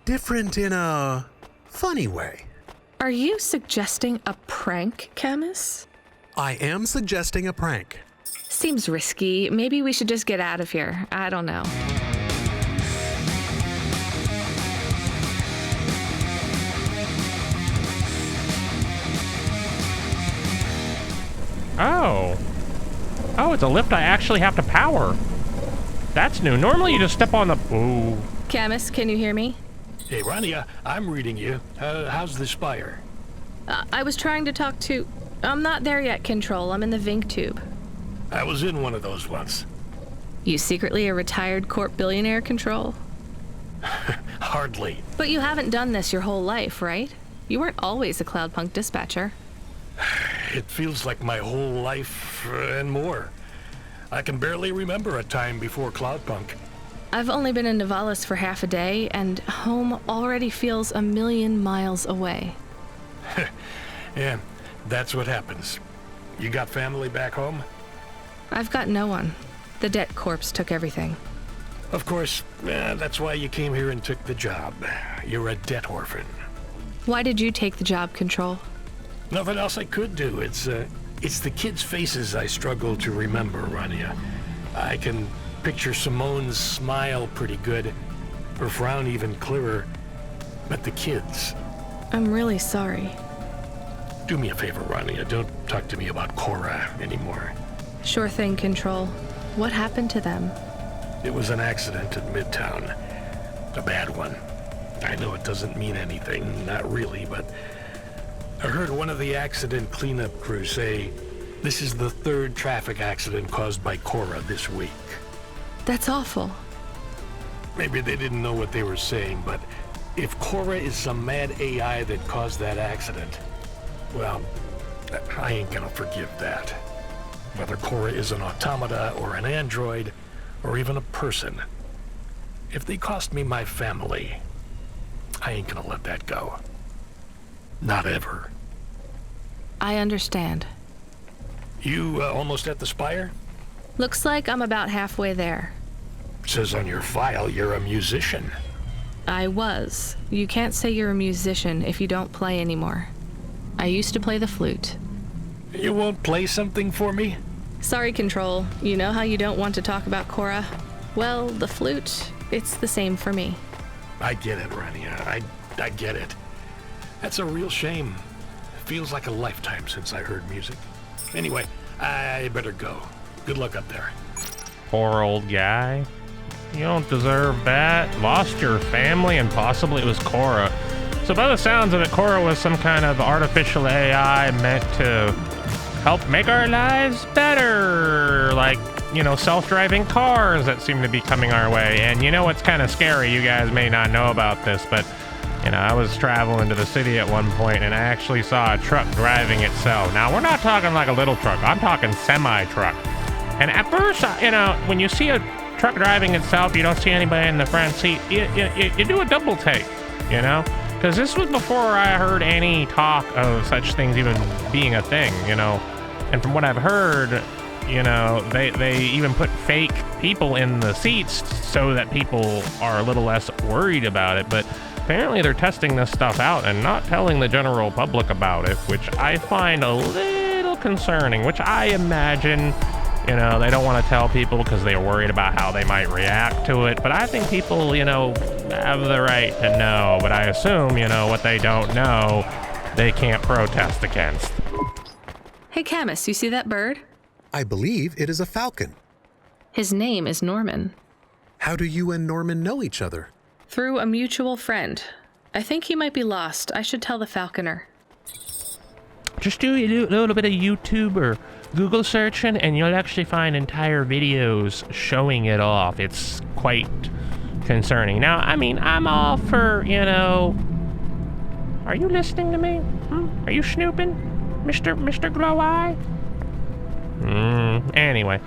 different in a funny way. Are you suggesting a prank, Camus? I am suggesting a prank. Seems risky. Maybe we should just get out of here. I don't know. Oh, it's a lift I actually have to power. That's new. Normally you just step on the... Ooh. Camus, can you hear me? Hey, Rania, I'm reading you. How's the spire? I was trying to talk to... I'm not there yet, Control. I'm in the Vink tube. I was in one of those once. You secretly a retired corp billionaire, Control? Hardly. But you haven't done this your whole life, right? You weren't always a Cloudpunk dispatcher. It feels like my whole life and more. I can barely remember a time before Cloudpunk. I've only been in Nivalis for half a day, and home already feels 1,000,000 miles away. Yeah, that's what happens. You got family back home? I've got no one. The debt corpse took everything. Of course, that's why you came here and took the job. You're a debt orphan. Why did you take the job, Control? Nothing else I could do. It's the kids' faces I struggle to remember, Rania. I can picture Simone's smile pretty good, her frown even clearer, but the kids... I'm really sorry. Do me a favor, Rania. Don't talk to me about Cora anymore. Sure thing, Control. What happened to them? It was an accident in Midtown. A bad one. I know it doesn't mean anything, not really, but I heard one of the accident cleanup crew say this is the 3rd traffic accident caused by Cora this week. That's awful. Maybe they didn't know what they were saying, but if Cora is some mad AI that caused that accident, well, I ain't gonna forgive that. Whether Cora is an automata or an android, or even a person, if they cost me my family, I ain't gonna let that go. Not ever. I understand. You almost at the spire? Looks like I'm about halfway there. Says on your file you're a musician. I was. You can't say you're a musician if you don't play anymore. I used to play the flute. You won't play something for me? Sorry, Control. You know how you don't want to talk about Cora? Well, the flute, it's the same for me. I get it, Rania. I get it. That's a real shame. It feels like a lifetime since I heard music. Anyway, I better go. Good luck up there. Poor old guy. You don't deserve that. Lost your family, and possibly it was Cora. So by the sounds of it, Cora was some kind of artificial AI meant to help make our lives better. Like, you know, self-driving cars that seem to be coming our way. And you know what's kind of scary? You guys may not know about this, but, you know, I was traveling to the city at one point, and I actually saw a truck driving itself. Now, we're not talking like a little truck. I'm talking semi-truck. And at first, you know, when you see a truck driving itself, you don't see anybody in the front seat, you do a double take, you know? Because this was before I heard any talk of such things even being a thing, you know? And from what I've heard, you know, they even put fake people in the seats so that people are a little less worried about it. But apparently they're testing this stuff out and not telling the general public about it, which I find a little concerning, which I imagine, you know, they don't want to tell people because they're worried about how they might react to it. But I think people, you know, have the right to know. But I assume, you know, what they don't know, they can't protest against. Hey, Camus, you see that bird? I believe it is a falcon. His name is Norman. How do you and Norman know each other? Through a mutual friend. I think he might be lost. I should tell the falconer. Just do a little bit of YouTube or Google searching, and you'll actually find entire videos showing it off. It's quite concerning. Now, I mean, I'm all for, you know... Are you listening to me? Are you snooping? Mr. Glow Eye? Anyway.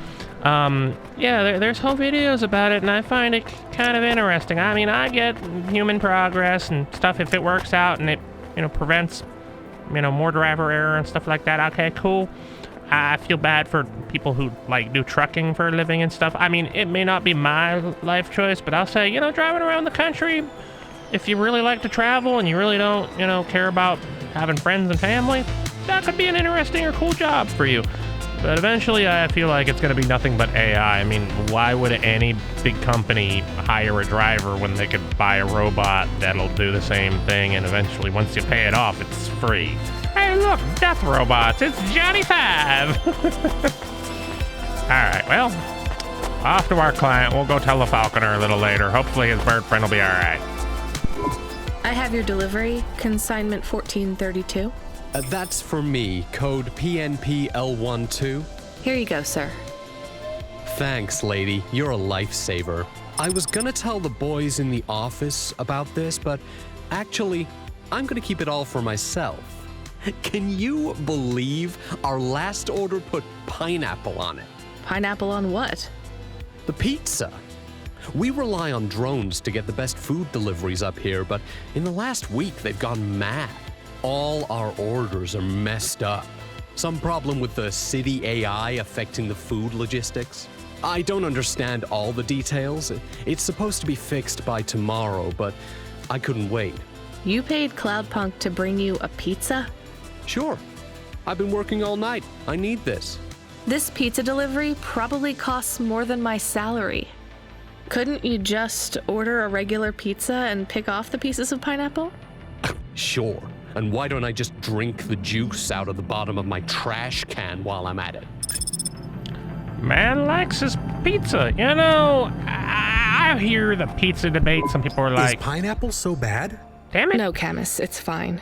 Yeah, there's whole videos about it, and I find it kind of interesting. I mean, I get human progress and stuff if it works out and it, you know, prevents, you know, more driver error and stuff like that. Okay, cool. I feel bad for people who, like, do trucking for a living and stuff. I mean, it may not be my life choice, but I'll say, you know, driving around the country, if you really like to travel and you really don't, care about having friends and family, that could be an interesting or cool job for you. But eventually, I feel like it's going to be nothing but AI. I mean, why would any big company hire a driver when they could buy a robot that'll do the same thing, and eventually, once you pay it off, it's free? Hey, look, death robots. It's Johnny Five. All right, well, off to our client. We'll go tell the falconer a little later. Hopefully, his bird friend will be all right. I have your delivery, consignment 1432. That's for me, code PNPL12. Here you go, sir. Thanks, lady. You're a lifesaver. I was gonna tell the boys in the office about this, but actually, I'm gonna keep it all for myself. Can you believe our last order put pineapple on it? Pineapple on what? The pizza. We rely on drones to get the best food deliveries up here, but in the last week, they've gone mad. All our orders are messed up. Some problem with the city AI affecting the food logistics. I don't understand all the details. It's supposed to be fixed by tomorrow, but I couldn't wait. You paid Cloudpunk to bring you a pizza? Sure. I've been working all night. I need this. This pizza delivery probably costs more than my salary. Couldn't you just order a regular pizza and pick off the pieces of pineapple? Sure. And why don't I just drink the juice out of the bottom of my trash can while I'm at it? Man likes his pizza. I hear the pizza debate. Some people are like, Is pineapple so bad? damn it. No, Camus, it's fine.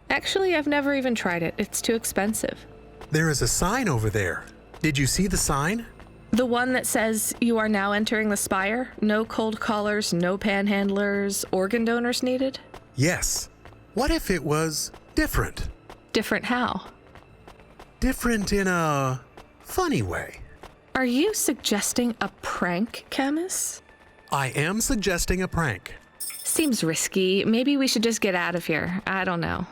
Actually, I've never even tried it. It's too expensive. There is a sign over there. Did you see the sign? The one that says you are now entering the spire? No cold callers, no panhandlers, organ donors needed? Yes. What if it was different? Different how? Different in a funny way. Are you suggesting a prank, Camus? I am suggesting a prank. Seems risky. Maybe we should just get out of here. I don't know.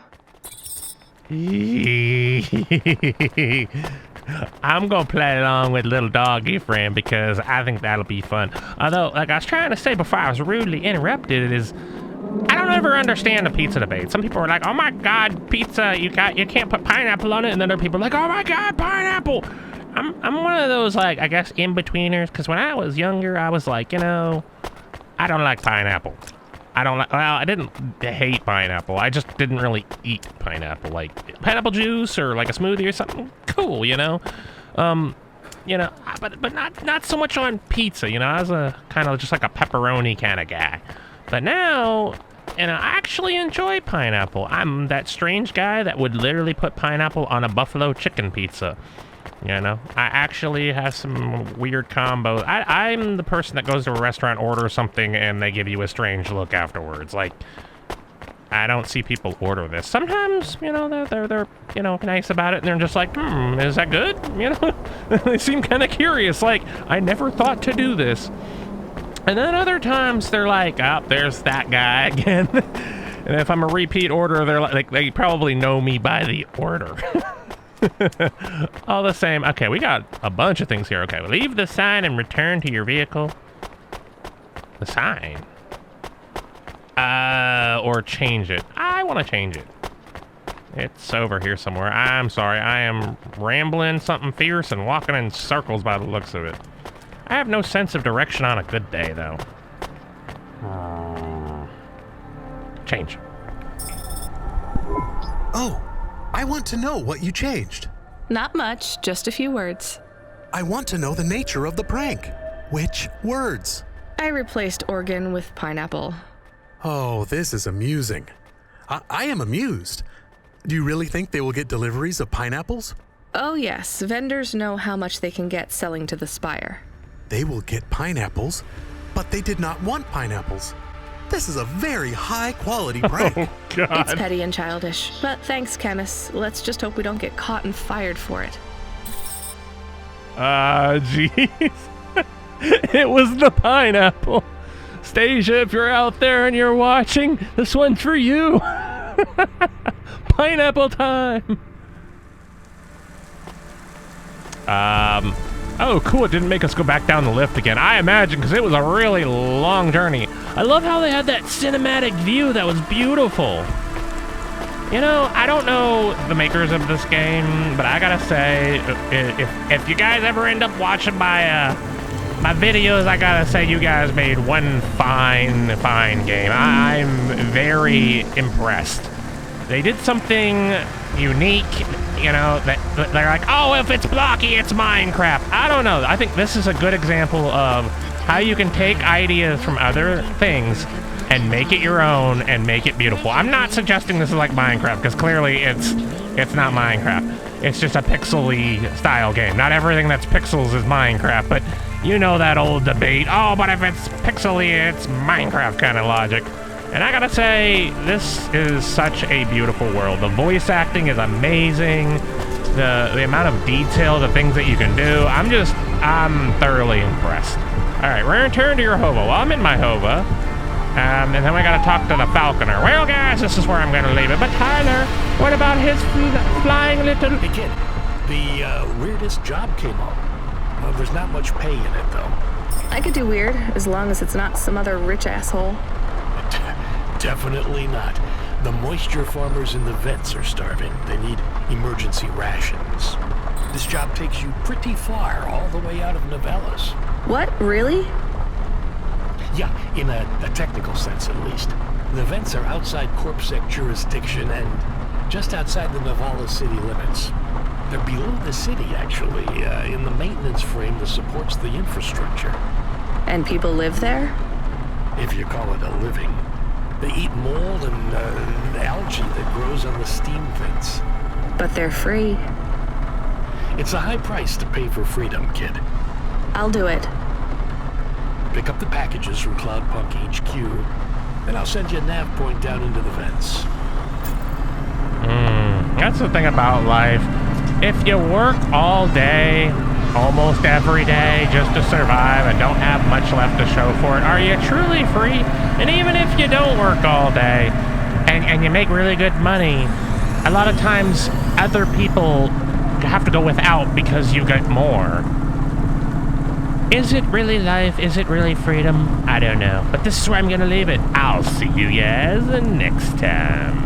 I'm gonna play along with little doggy friend because I think that'll be fun. Although, like I was trying to say before I was rudely interrupted, I don't ever understand the pizza debate. Some people are like, "Oh my God, pizza! You can't put pineapple on it," and then other people are like, "Oh my God, pineapple!" I'm one of those, like, I guess in-betweeners, because when I was younger, I was like, I don't like pineapple. I didn't hate pineapple. I just didn't really eat pineapple. Like, pineapple juice or like a smoothie or something, cool, but not so much on pizza, I was a kind of just like a pepperoni kind of guy. But now, I actually enjoy pineapple. I'm that strange guy that would literally put pineapple on a buffalo chicken pizza. I actually have some weird combos. I'm the person that goes to a restaurant, orders something, and they give you a strange look afterwards. Like, I don't see people order this. Sometimes, they're nice about it, and they're just like, is that good? They seem kind of curious. Like, I never thought to do this. And then other times, they're like, oh, there's that guy again. And if I'm a repeat order, they're like they probably know me by the order. All the same. Okay, we got a bunch of things here. Okay, leave the sign and return to your vehicle. The sign? Or change it. I want to change it. It's over here somewhere. I'm sorry. I am rambling something fierce and walking in circles by the looks of it. I have no sense of direction on a good day, though. Change. Oh, I want to know what you changed. Not much, just a few words. I want to know the nature of the prank. Which words? I replaced organ with pineapple. Oh, this is amusing. I am amused. Do you really think they will get deliveries of pineapples? Oh yes, vendors know how much they can get selling to the spire. They will get pineapples, but they did not want pineapples. This is a very high-quality prank. Oh, God. It's petty and childish, but thanks, Camus. Let's just hope we don't get caught and fired for it. Jeez. It was the pineapple. Stasia, if you're out there and you're watching, this one's for you. Pineapple time. Oh, cool, it didn't make us go back down the lift again. I imagine, because it was a really long journey. I love how they had that cinematic view that was beautiful. You know, I don't know the makers of this game, but I gotta say, if you guys ever end up watching my videos, I gotta say you guys made one fine game. I'm very impressed. They did something unique, you know, that they're like, oh, if it's blocky, it's Minecraft. I don't know. I think this is a good example of how you can take ideas from other things and make it your own and make it beautiful. I'm not suggesting this is like Minecraft, because clearly it's not Minecraft. It's just a pixely style game. Not everything that's pixels is Minecraft, but you know that old debate, oh, but if it's pixely, it's Minecraft kind of logic. And I gotta say, this is such a beautiful world. The voice acting is amazing. The amount of detail, the things that you can do, I'm thoroughly impressed. All right, we're gonna turn to your hover. Well, I'm in my hover. And then we gotta talk to the falconer. Well, guys, this is where I'm gonna leave it. But Tyler, what about his flying little... Hey, kid, the weirdest job came up. Well, there's not much pay in it, though. I could do weird, as long as it's not some other rich asshole. Definitely not. The moisture farmers in the vents are starving. They need emergency rations. This job takes you pretty far, all the way out of Novellas. What? Really? Yeah, in a technical sense at least. The vents are outside Corpsec jurisdiction and just outside the Novellas city limits. They're below the city, actually, in the maintenance frame that supports the infrastructure. And people live there? If you call it a living. They eat mold and algae that grows on the steam vents. But they're free. It's a high price to pay for freedom, kid. I'll do it. Pick up the packages from Cloudpunk HQ, and I'll send you a nav point down into the vents. That's the thing about life. If you work all day, almost every day, just to survive and don't have much left to show for it, are you truly free? And even if you don't work all day and you make really good money, a lot of times other people have to go without because you get more. Is it really life? Is it really freedom? I don't know. But this is where I'm gonna leave it. I'll see you guys next time.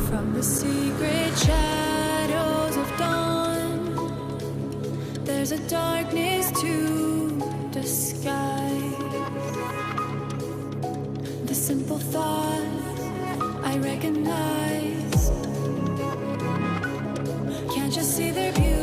From the secret shadows of dawn, there's a darkness to disguise. The simple thought I recognize. Can't you see their beauty?